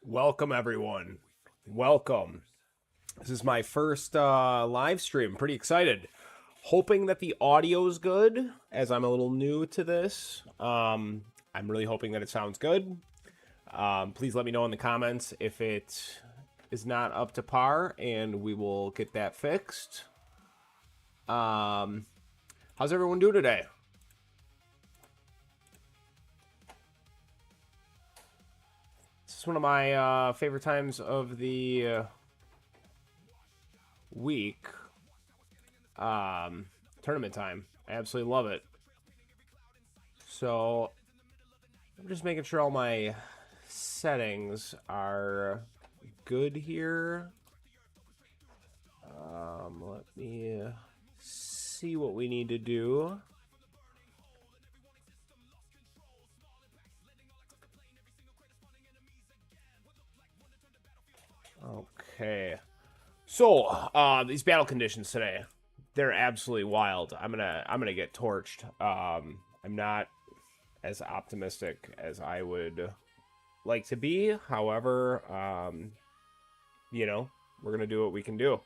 Welcome, everyone. Welcome. This is my first live stream. Pretty excited. Hoping that the audio is good, as I'm a little new to this. I'm really hoping that it sounds good. Please let me know in the comments if it is not up to par, and we will get that fixed. How's everyone doing today? This is one of my favorite times of the week. Tournament time. I absolutely love it. So I'm just making sure all my settings are good here. Let me see what we need to do. Okay. So, these battle conditions today, they're absolutely wild. I'm gonna get torched. I'm not as optimistic as I would like to be. However, you know, we're gonna do what we can do.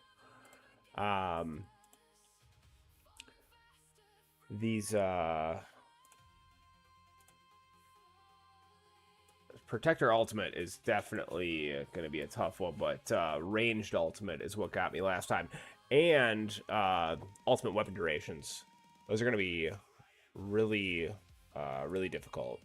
These Protector Ultimate is definitely going to be a tough one, but Ranged Ultimate is what got me last time. And Ultimate Weapon Durations. Those are going to be really, really difficult.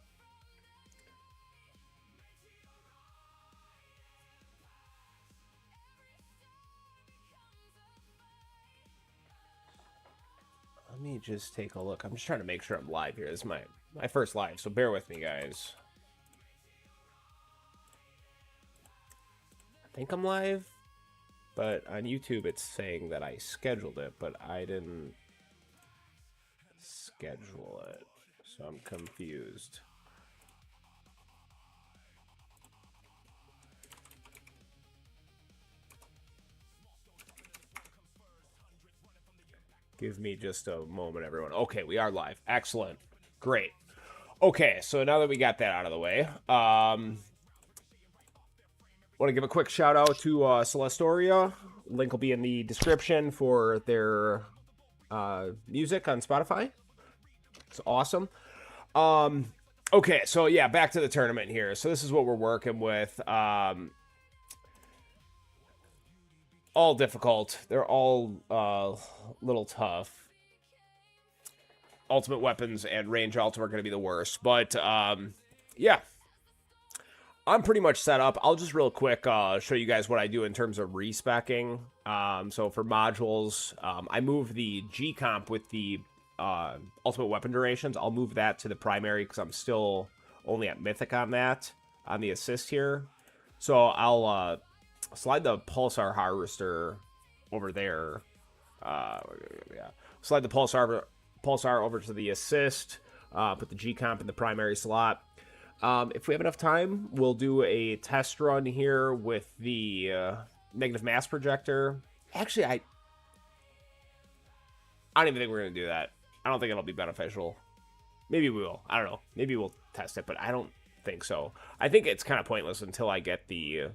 Let me just take a look. I'm just trying to make sure I'm live here. This is my first live, so bear with me, guys. I think I'm live, but on YouTube it's saying that I scheduled it, but I didn't schedule it, so I'm confused. Give me just a moment, everyone. Okay, we are live. Excellent. Great. Okay, so now that we got that out of the way, want to give a quick shout out to Celestoria. Link will be in the description for their music on Spotify. It's awesome. Okay, so yeah, back to the tournament here. So this is what we're working with. All difficult. They're all little tough. Ultimate weapons and range ultimate are going to be the worst. But yeah, I'm pretty much set up. I'll just real quick show you guys what I do in terms of respecking. So for modules, I move the G comp with the ultimate weapon durations. I'll move that to the primary because I'm still only at mythic on that, on the assist here. So I'll slide the Pulsar Harvester over there. Yeah, slide the Pulsar over to the assist. Put the G comp in the primary slot. If we have enough time, we'll do a test run here with the negative mass projector. Actually, I don't even think we're going to do that. I don't think it'll be beneficial. Maybe we will. I don't know. Maybe we'll test it, but I don't think so. I think it's kind of pointless until I get the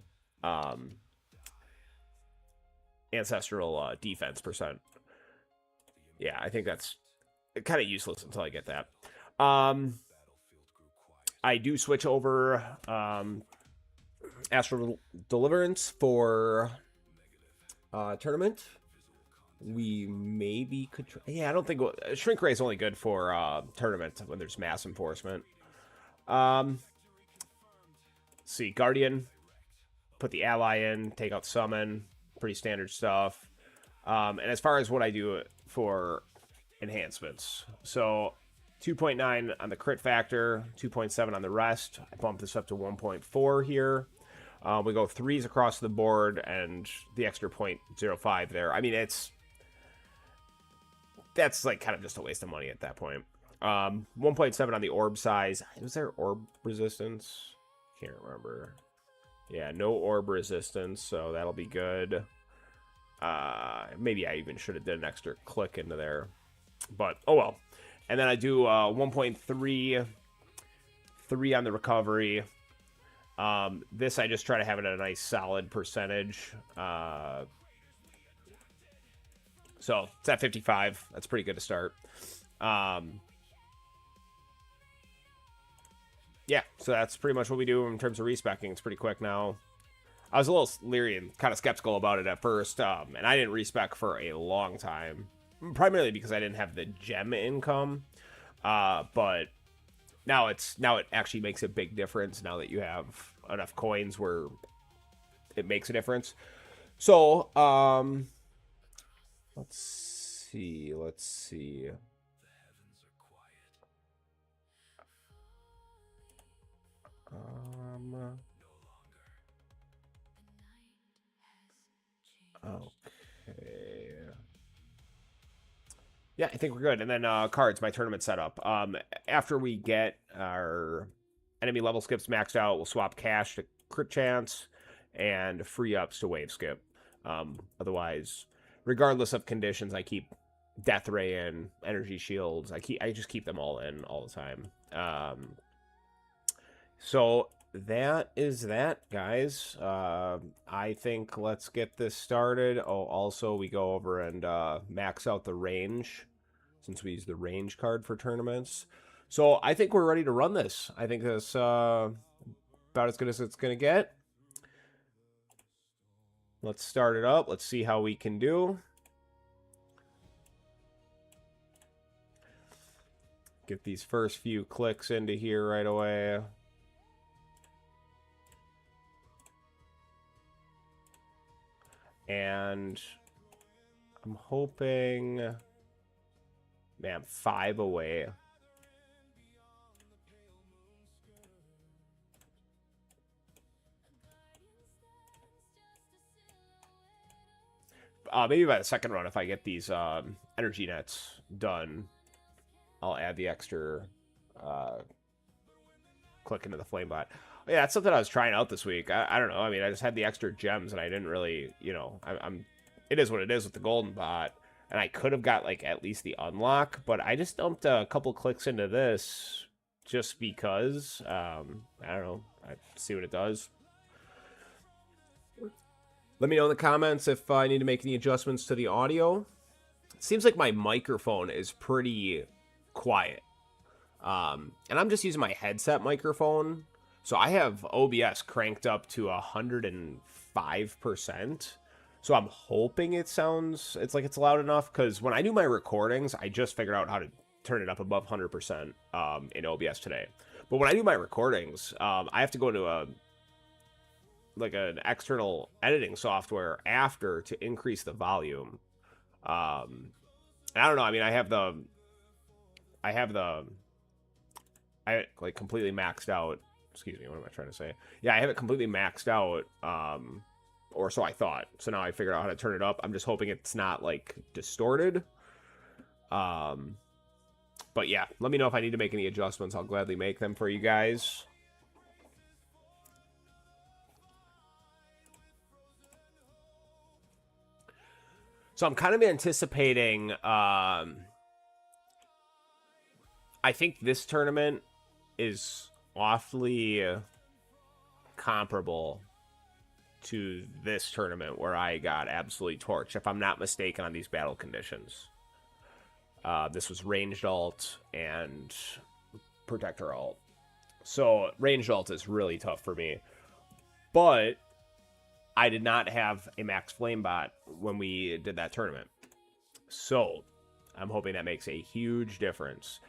ancestral defense percent. Yeah, I think that's kind of useless until I get that. I do switch over Astral Deliverance for tournament. We maybe could... Yeah, I don't think... Shrink Ray is only good for tournament when there's mass enforcement. Let's see. Guardian. Put the ally in. Take out summon. Pretty standard stuff. And as far as what I do for enhancements. So 2.9 on the crit factor. 2.7 on the rest. I bump this up to 1.4 here. We go 3s across the board and the extra 0.05 there. I mean, that's like kind of just a waste of money at that point. 1.7 on the orb size. Was there orb resistance? Can't remember. Yeah, no orb resistance, so that'll be good. Maybe I even should have did an extra click into there. But, oh well. And then I do 1.3 on the recovery. This I just try to have it at a nice solid percentage. So it's at 55. That's pretty good to start. Yeah, so that's pretty much what we do in terms of respecking. It's pretty quick now. I was a little leery and kind of skeptical about it at first, and I didn't respec for a long time, primarily because I didn't have the gem income. But now it actually makes a big difference now that you have enough coins where it makes a difference. So, let's see. Okay. Yeah, I think we're good. And then cards, my tournament setup. After we get our enemy level skips maxed out, we'll swap cash to crit chance and free ups to wave skip. Otherwise, regardless of conditions, I keep death ray in, energy shields. I just keep them all in all the time. So that is that, guys. I think let's get this started. Oh, also we go over and max out the range, since we use the range card for tournaments. So I think we're ready to run this. I think this about as good as it's gonna get. Let's start it up. Let's see how we can do. Get these first few clicks into here right away. And I'm hoping, man, 5 away. Maybe by the second run, if I get these energy nets done, I'll add the extra click into the flame bot. Yeah, that's something I was trying out this week. I don't know. I mean, I just had the extra gems, and I didn't really, you know, it is what it is with the golden bot, and I could have got, like, at least the unlock, but I just dumped a couple clicks into this just because. I don't know. I see what it does. Let me know in the comments if I need to make any adjustments to the audio. It seems like my microphone is pretty quiet. And I'm just using my headset microphone. So I have OBS cranked up to 105%. So I'm hoping it's like it's loud enough. Because when I do my recordings, I just figured out how to turn it up above 100% in OBS today. But when I do my recordings, I have to go to an external editing software after to increase the volume. And I don't know. I mean, I have like completely maxed out. Excuse me, what am I trying to say? Yeah, I have it completely maxed out, or so I thought. So now I figured out how to turn it up. I'm just hoping it's not, like, distorted. But yeah, let me know if I need to make any adjustments. I'll gladly make them for you guys. So I'm kind of anticipating, I think this tournament is awfully comparable to this tournament where I got absolutely torched, if I'm not mistaken, on these battle conditions. This was ranged alt and protector alt. So ranged alt is really tough for me. But I did not have a max flame bot when we did that tournament. So I'm hoping that makes a huge difference.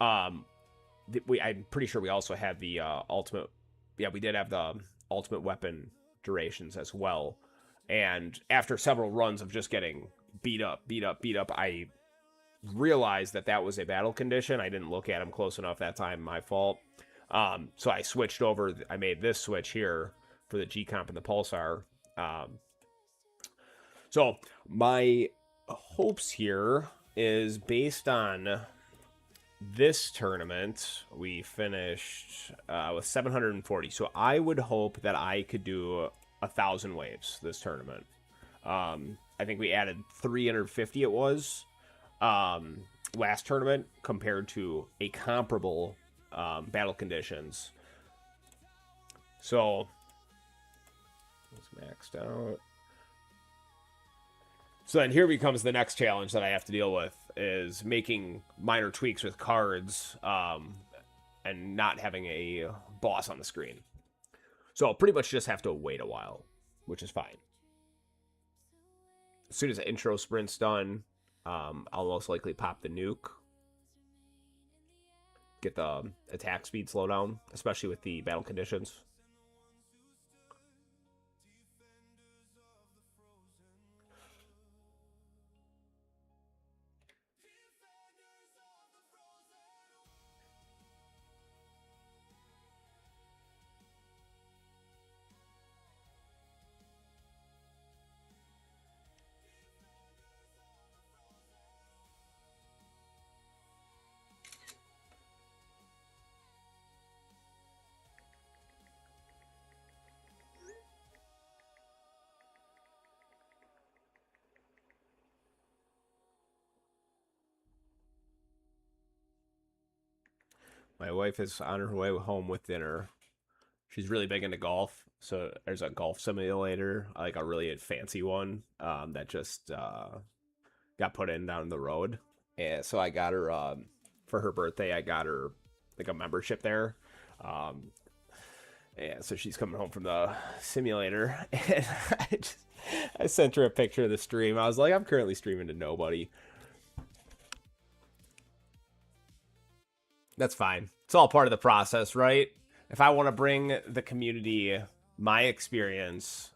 I'm pretty sure we also had the ultimate. Yeah, we did have the ultimate weapon durations as well. And after several runs of just getting beat up, I realized that was a battle condition. I didn't look at him close enough that time. My fault. So I switched over. I made this switch here for the G-Comp and the Pulsar. So my hopes here is based on this tournament. We finished with 740. So I would hope that I could do 1,000 waves this tournament. I think we added 350 it was last tournament compared to a comparable battle conditions. So it's maxed out. So then here becomes the next challenge that I have to deal with, is making minor tweaks with cards, and not having a boss on the screen. So I'll pretty much just have to wait a while, which is fine. As soon as the intro sprint's done, I'll most likely pop the nuke. Get the attack speed slowdown, especially with the battle conditions. My wife is on her way home with dinner. She's really big into golf, so there's a golf simulator, like a really fancy one, that just got put in down the road. And so I got her, for her birthday, I got her like a membership there. And so she's coming home from the simulator, and I sent her a picture of the stream. I was like, I'm currently streaming to nobody. That's fine. It's all part of the process, right? If I want to bring the community my experience,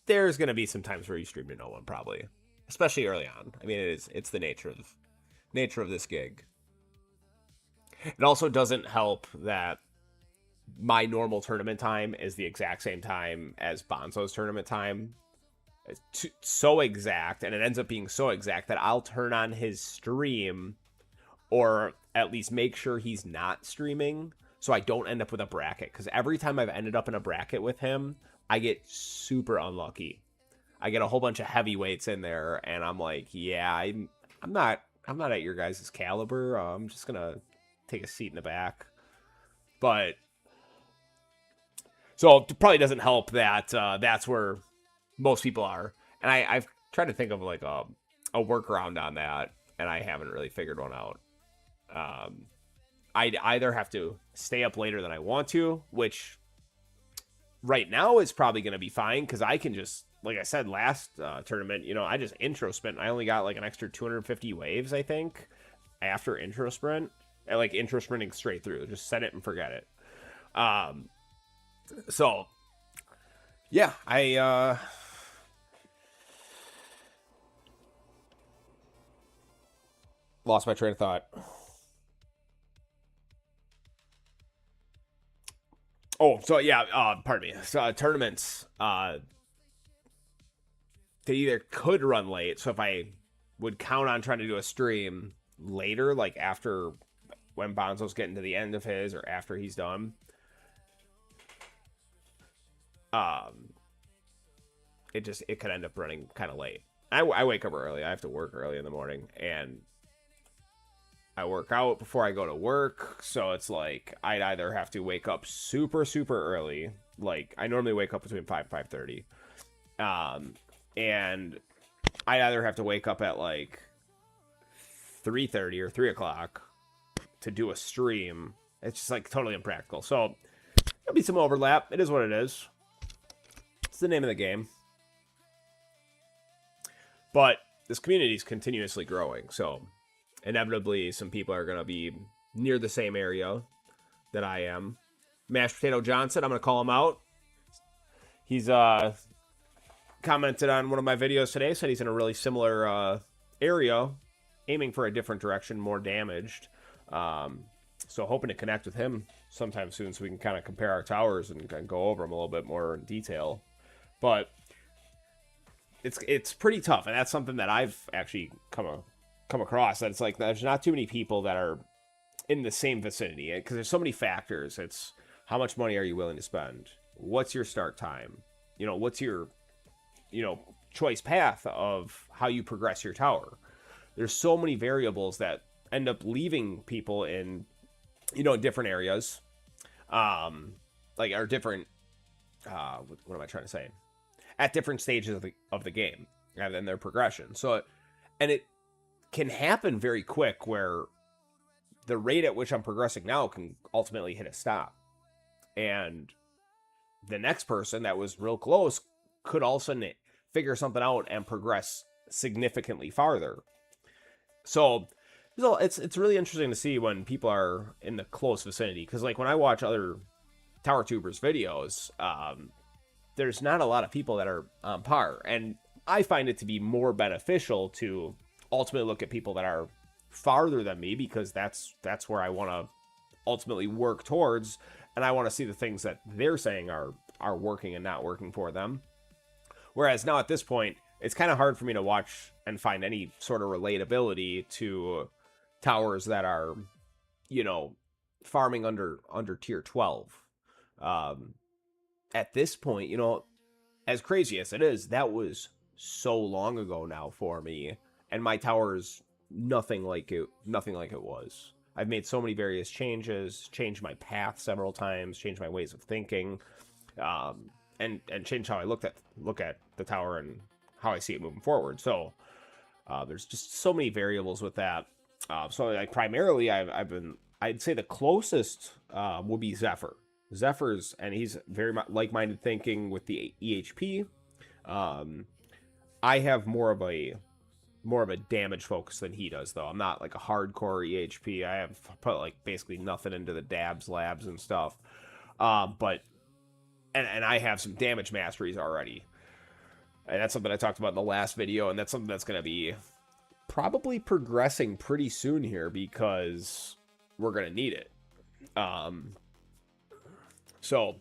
there's going to be some times where you stream to no one, probably, especially early on. I mean, it's the nature of this gig. It also doesn't help that my normal tournament time is the exact same time as Bonzo's tournament time. It's so exact, and it ends up being so exact that I'll turn on his stream, or at least make sure he's not streaming, so I don't end up with a bracket. Because every time I've ended up in a bracket with him, I get super unlucky. I get a whole bunch of heavyweights in there, and I'm like, yeah, I'm not at your guys' caliber. I'm just gonna take a seat in the back. But so it probably doesn't help that that's where most people are, and I've tried to think of like a workaround on that, and I haven't really figured one out. I'd either have to stay up later than I want to, which right now is probably going to be fine, because I can just, like I said last tournament, you know, I just intro sprint. I only got like an extra 250 waves, I think, after intro sprint. I like intro sprinting straight through. Just set it and forget it. So, yeah, I lost my train of thought. Oh, so yeah, pardon me. So tournaments, they either could run late. So if I would count on trying to do a stream later, like after when Bonzo's getting to the end of his, or after he's done, it could end up running kind of late. I wake up early. I have to work early in the morning, and I work out before I go to work, so it's like I'd either have to wake up super, super early. Like, I normally wake up between 5 and 5:30. And I'd either have to wake up at like 3:30 or 3 o'clock to do a stream. It's just like totally impractical. So there'll be some overlap. It is what it is. It's the name of the game. But this community is continuously growing, so inevitably some people are going to be near the same area that I am. Mashed Potato Johnson, I'm going to call him out. He's commented on one of my videos today, said he's in a really similar area, aiming for a different direction, more damaged. So hoping to connect with him sometime soon so we can kind of compare our towers and go over them a little bit more in detail. But it's pretty tough, and that's something that I've actually come across. That it's like there's not too many people that are in the same vicinity, because there's so many factors. It's how much money are you willing to spend? What's your start time? You know, what's your, you know, choice path of how you progress your tower? There's so many variables that end up leaving people in, you know, different areas, like, are different what am I trying to say? At different stages of the game and then their progression. So, and it can happen very quick where the rate at which I'm progressing now can ultimately hit a stop. And the next person that was real close could all of a sudden figure something out and progress significantly farther. So it's really interesting to see when people are in the close vicinity, because like when I watch other Tower Tubers videos, there's not a lot of people that are on par, and I find it to be more beneficial to ultimately look at people that are farther than me, because that's where I want to ultimately work towards, and I want to see the things that they're saying are working and not working for them. Whereas now at this point, it's kind of hard for me to watch and find any sort of relatability to towers that are, you know, farming under tier 12. At this point, you know, as crazy as it is, that was so long ago now for me, and my tower's nothing like it was. I've made so many various changes, changed my path several times, changed my ways of thinking, and changed how I look at the tower and how I see it moving forward. So there's just so many variables with that. So like primarily, I'd say the closest would be Zephyr. Zephyr's, and he's very like-minded thinking with the EHP. I have more of a damage focus than he does, though. I'm not like a hardcore EHP. I have put like basically nothing into the dabs, labs, and stuff. But I have some damage masteries already, and that's something I talked about in the last video, and that's something that's going to be probably progressing pretty soon here, because we're going to need it. So,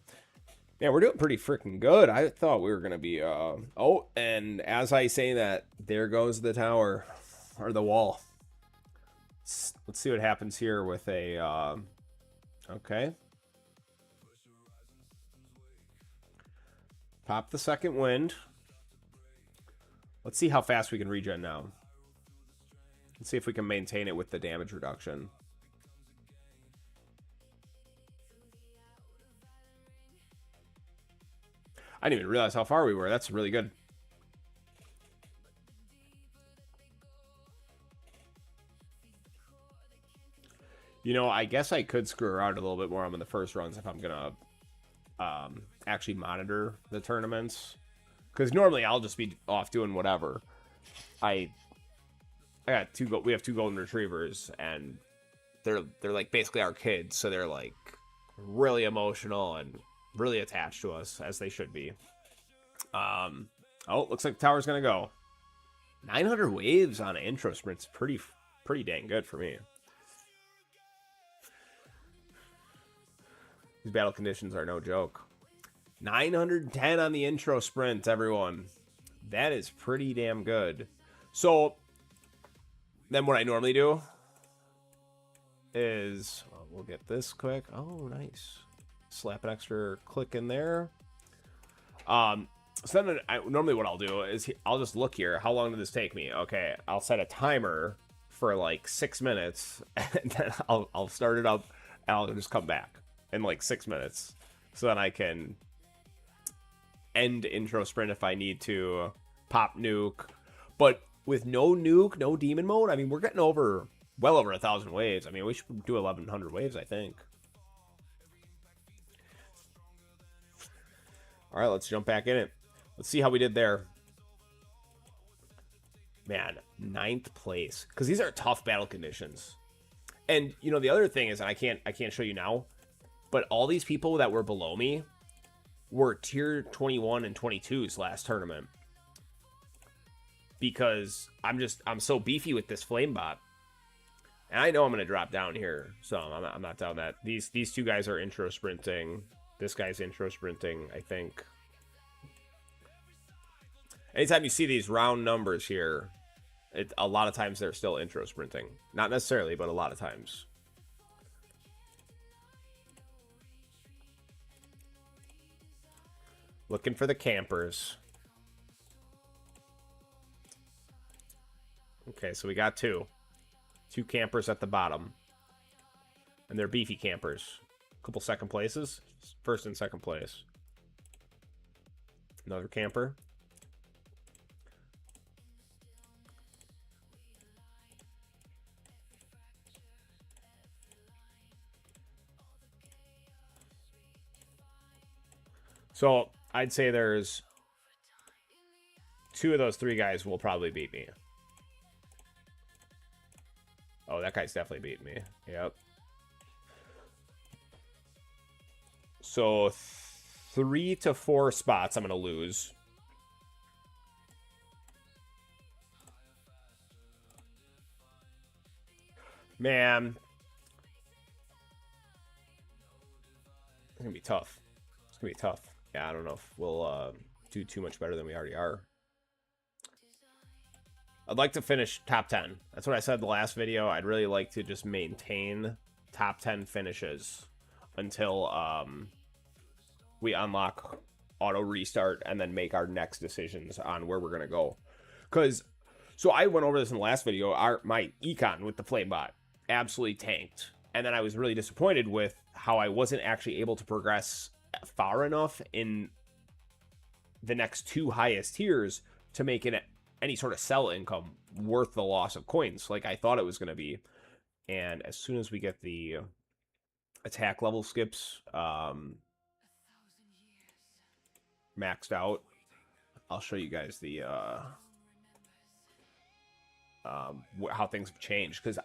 yeah, we're doing pretty freaking good. I thought we were going to be, oh, and as I say that, there goes the tower, or the wall. Let's see what happens here with a, okay. Pop the second wind. Let's see how fast we can regen now. Let's see if we can maintain it with the damage reduction. I didn't even realize how far we were. That's really good. You know, I guess I could screw around a little bit more on the first runs if I'm going to actually monitor the tournaments. Because normally I'll just be off doing whatever. I got we have two golden retrievers, and they're like basically our kids, so they're like really emotional and really attached to us, as they should be. Oh, looks like the tower's gonna go. 900 waves on an intro sprint's pretty dang good for me. These battle conditions are no joke. 910 on the intro sprint, everyone. That is pretty damn good. So then what I normally do is, well, we'll get this quick. Oh, nice. Slap an extra click in there. So then normally what I'll do is I'll just look here. How long did this take me? Okay, I'll set a timer for like 6 minutes, and then I'll start it up, and I'll just come back in like 6 minutes, so then I can end intro sprint if I need to, pop nuke. But with no nuke, no demon mode, I mean, we're getting well over 1,000 waves. I mean, we should do 1,100 waves, I think. All right, let's jump back in it. Let's see how we did there. Man, 9th place, because these are tough battle conditions. And you know, the other thing is, and I can't show you now, but all these people that were below me were tier 21 and 22s last tournament, because I'm so beefy with this flame bot, and I know I'm gonna drop down here, so I'm not down that. These two guys are intro sprinting. This guy's intro sprinting, I think. Anytime you see these round numbers here, a lot of times they're still intro sprinting. Not necessarily, but a lot of times. Looking for the campers. Okay, so we got two campers at the bottom, and they're beefy campers. A couple second places, first and second place. Another camper. So I'd say there's 2 of those 3 guys will probably beat me. Oh, that guy's definitely beating me. Yep. So 3 to 4 spots I'm going to lose. Man. It's going to be tough. It's going to be tough. Yeah, I don't know if we'll do too much better than we already are. I'd like to finish top 10. That's what I said in the last video. I'd really like to just maintain top 10 finishes until we unlock auto restart and then make our next decisions on where we're going to go. Because, so I went over this in the last video. My econ with the flame bot absolutely tanked. And then I was really disappointed with how I wasn't actually able to progress far enough in the next 2 highest tiers to make it any sort of sell income worth the loss of coins like I thought it was going to be. And as soon as we get the attack level skips maxed out, I'll show you guys the how things have changed, because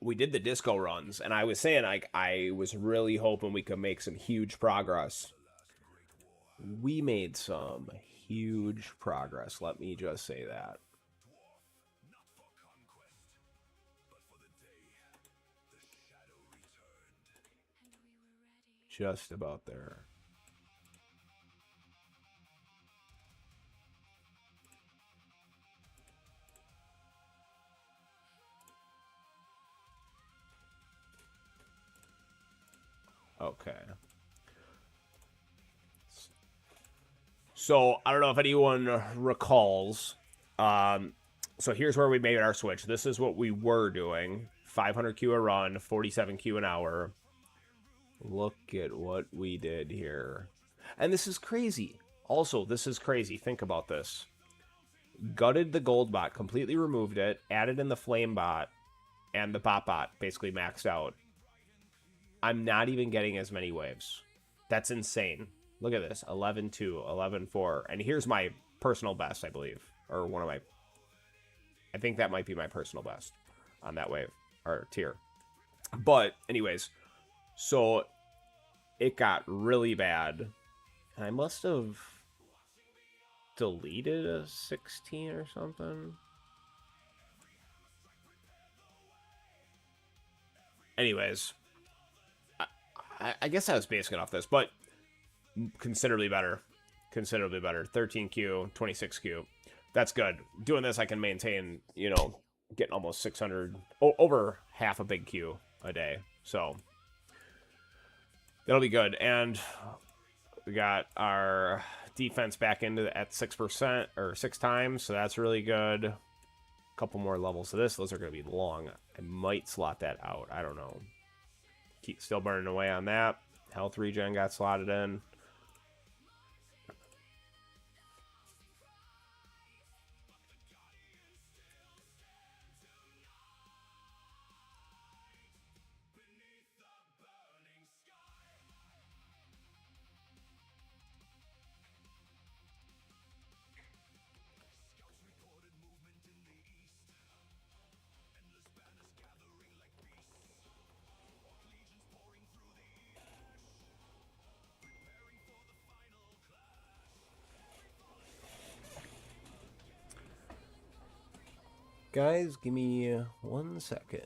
we did the disco runs and I was saying I was really hoping we could make some huge progress. We made some huge progress, let me just say that. Just about there. Okay. So, I don't know if anyone recalls. So here's where we made our switch. This is what we were doing. 500Q a run, 47Q an hour. Look at what we did here. And this is crazy. Also, this is crazy. Think about this. Gutted the gold bot, completely removed it, added in the flame bot, and the bot basically maxed out. I'm not even getting as many waves. That's insane. Look at this. 11-2, 11-4. And here's my personal best, I believe. Or one of my... I think that might be my personal best on that wave. Or tier. But, anyways. So, it got really bad. And I must have deleted a 16 or something. Anyways. I guess I was basing it off this, but considerably better. Considerably better. 13Q, 26Q. That's good. Doing this, I can maintain, you know, getting almost 600, over half a big Q a day. So, that'll be good. And we got our defense back into at 6% or 6 times, so that's really good. A couple more levels of this. Those are going to be long. I might slot that out. I don't know. Keep still burning away on that. Health regen got slotted in. Guys, give me 1 second.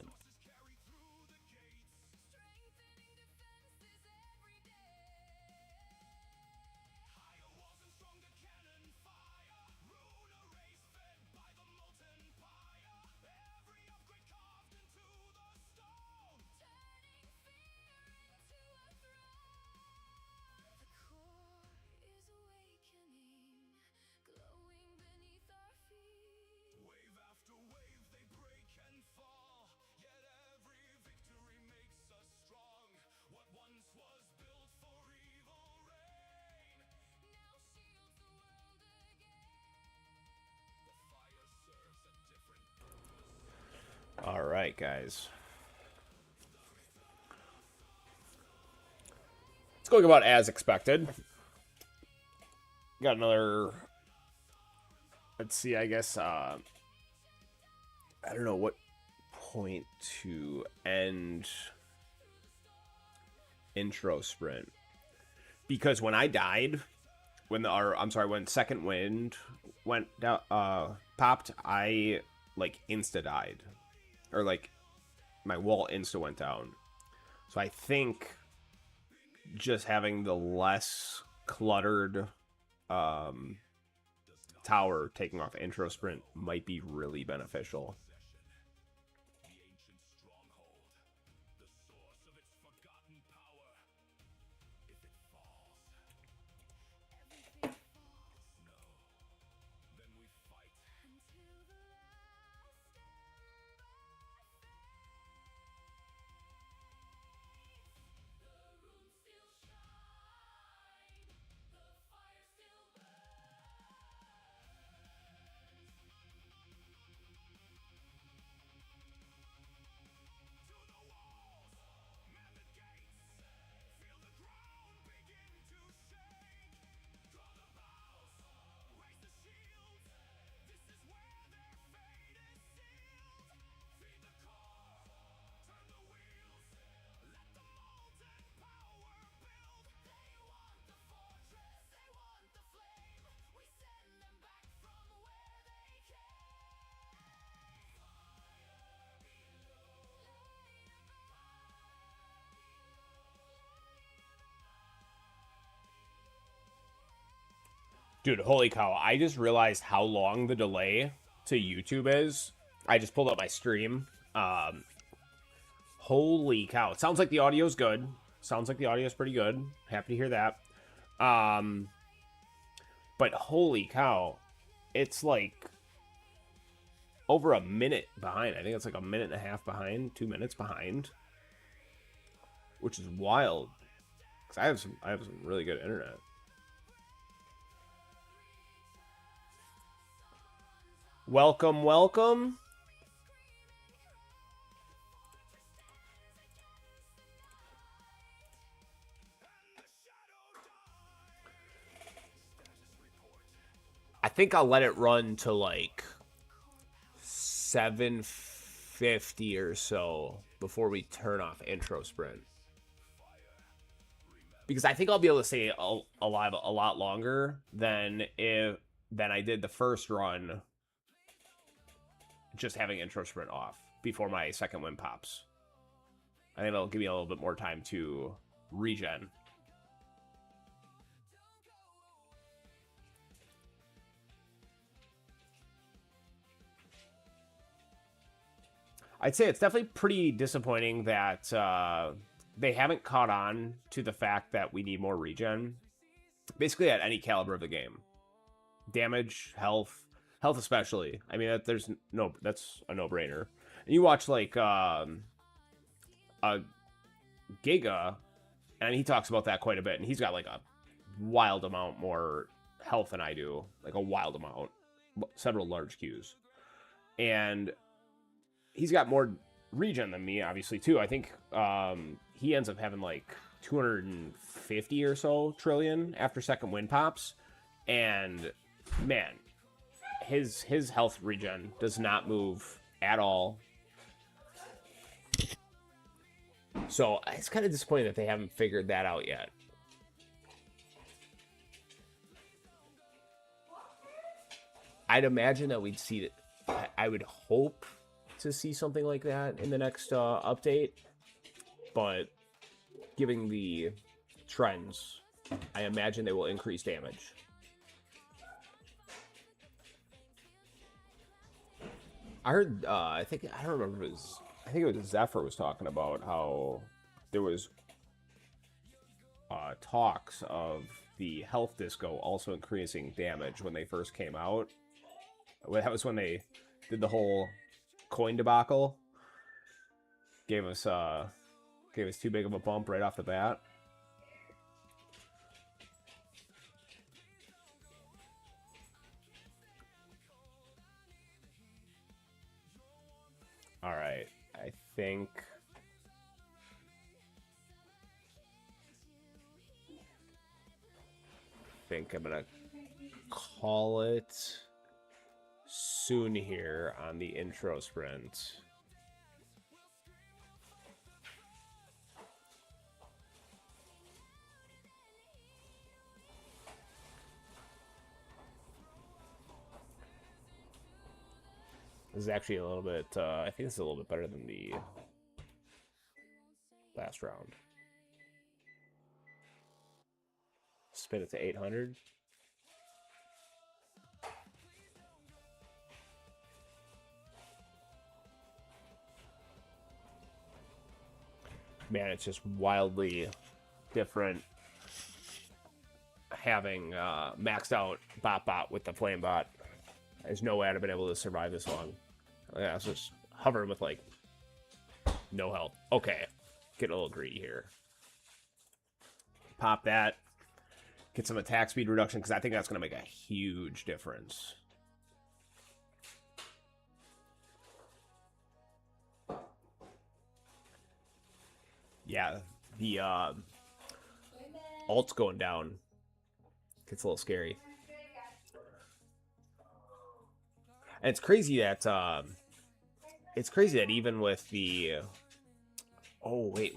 guys. It's going about as expected. Got another... Let's see, I guess... I don't know what point to end intro sprint. Because when I died... when second wind went down, popped, I like insta died, or like my wall insta went down. So I think just having the less cluttered tower taking off intro sprint might be really beneficial. Dude, holy cow. I just realized how long the delay to YouTube is. I just pulled up my stream. Holy cow. It sounds like the audio's good. Sounds like the audio's pretty good. Happy to hear that. But holy cow. It's like over a minute behind. I think it's like a minute and a half behind. 2 minutes behind. Which is wild. Because I have some really good internet. Welcome, welcome. I think I'll let it run to like 750 or so before we turn off intro sprint. Because I think I'll be able to stay alive a lot longer than I did the first run. Just having intro sprint off before my second win pops. I think it'll give me a little bit more time to regen. I'd say it's definitely pretty disappointing that they haven't caught on to the fact that we need more regen. Basically at any caliber of the game. Damage, health especially. I mean, that's a no-brainer. And you watch like a Giga, and he talks about that quite a bit, and he's got like a wild amount more health than I do, like a wild amount, several large Qs, and he's got more regen than me, obviously too. I think he ends up having like 250 or so trillion after second win pops, and man. His health regen does not move at all. So it's kind of disappointing that they haven't figured that out yet. I'd imagine that we'd see it. I would hope to see something like that in the next update. But given the trends, I imagine they will increase damage. I heard, I think it was Zephyr was talking about how there was talks of the health disco also increasing damage when they first came out. That was when they did the whole coin debacle. Gave us too big of a bump right off the bat. All right, I think I'm gonna call it soon here on the intro sprint. This is actually a little bit, I think this is a little bit better than the last round. Spin it to 800. Man, it's just wildly different having maxed out Bot with the Flame Bot. There's no way I'd have been able to survive this long. Yeah, I was just hovering with, like, no health. Okay, get a little greedy here. Pop that. Get some attack speed reduction, because I think that's going to make a huge difference. Yeah, the alt's going down. Gets a little scary. And it's crazy that even with the wait.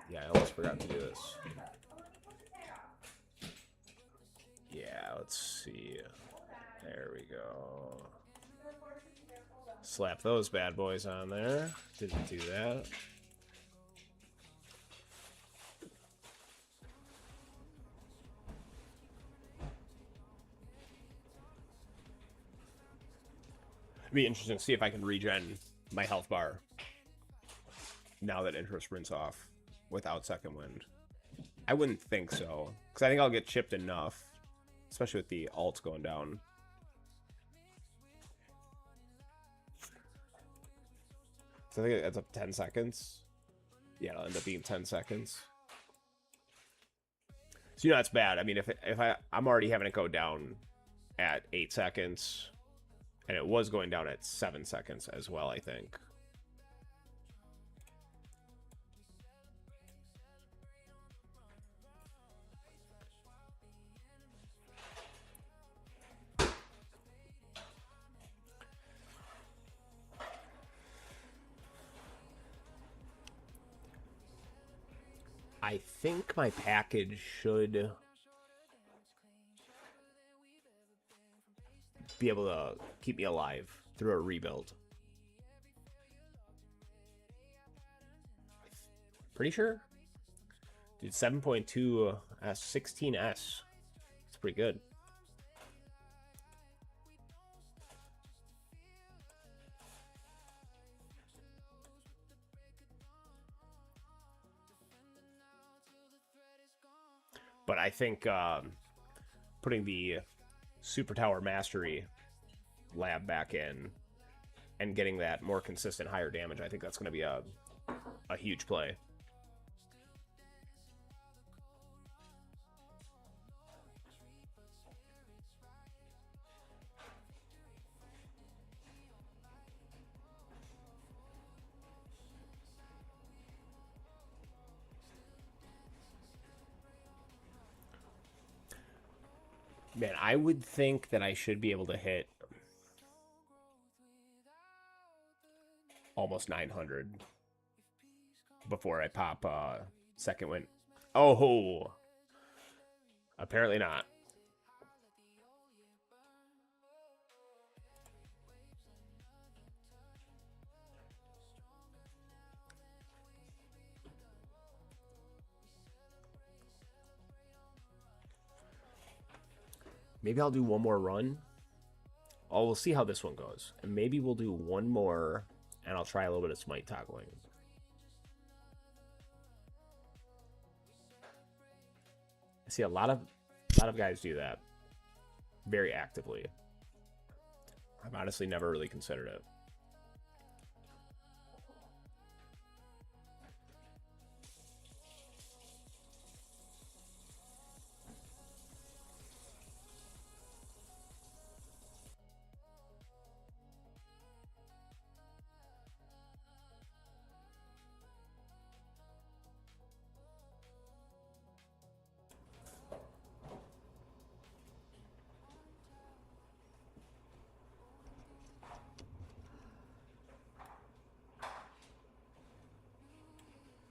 Yeah, I almost forgot to do this. Yeah, let's see. There we go. Slap those bad boys on there. Didn't do that. It'd be interesting to see if I can regen my health bar now that intro sprint's off without second wind. I wouldn't think so, because I think I'll get chipped enough, especially with the alts going down. So I think that's up 10 seconds. Yeah, it'll end up being 10 seconds. So, you know, that's bad. I mean, if I'm already having it go down at 8 seconds, and it was going down at 7 seconds as well, I think. I think my package should be able to keep me alive through a rebuild. Pretty sure? Dude, 7.2 16S. It's pretty good. But I think putting the Super Tower Mastery lab back in and getting that more consistent higher damage, I think that's going to be a huge play. Man, I would think that I should be able to hit almost 900 before I pop second wind. Oh, apparently not. Maybe I'll do one more run. Oh, we'll see how this one goes. And maybe we'll do one more, and I'll try a little bit of smite toggling. I see a lot of guys do that very actively. I've honestly never really considered it.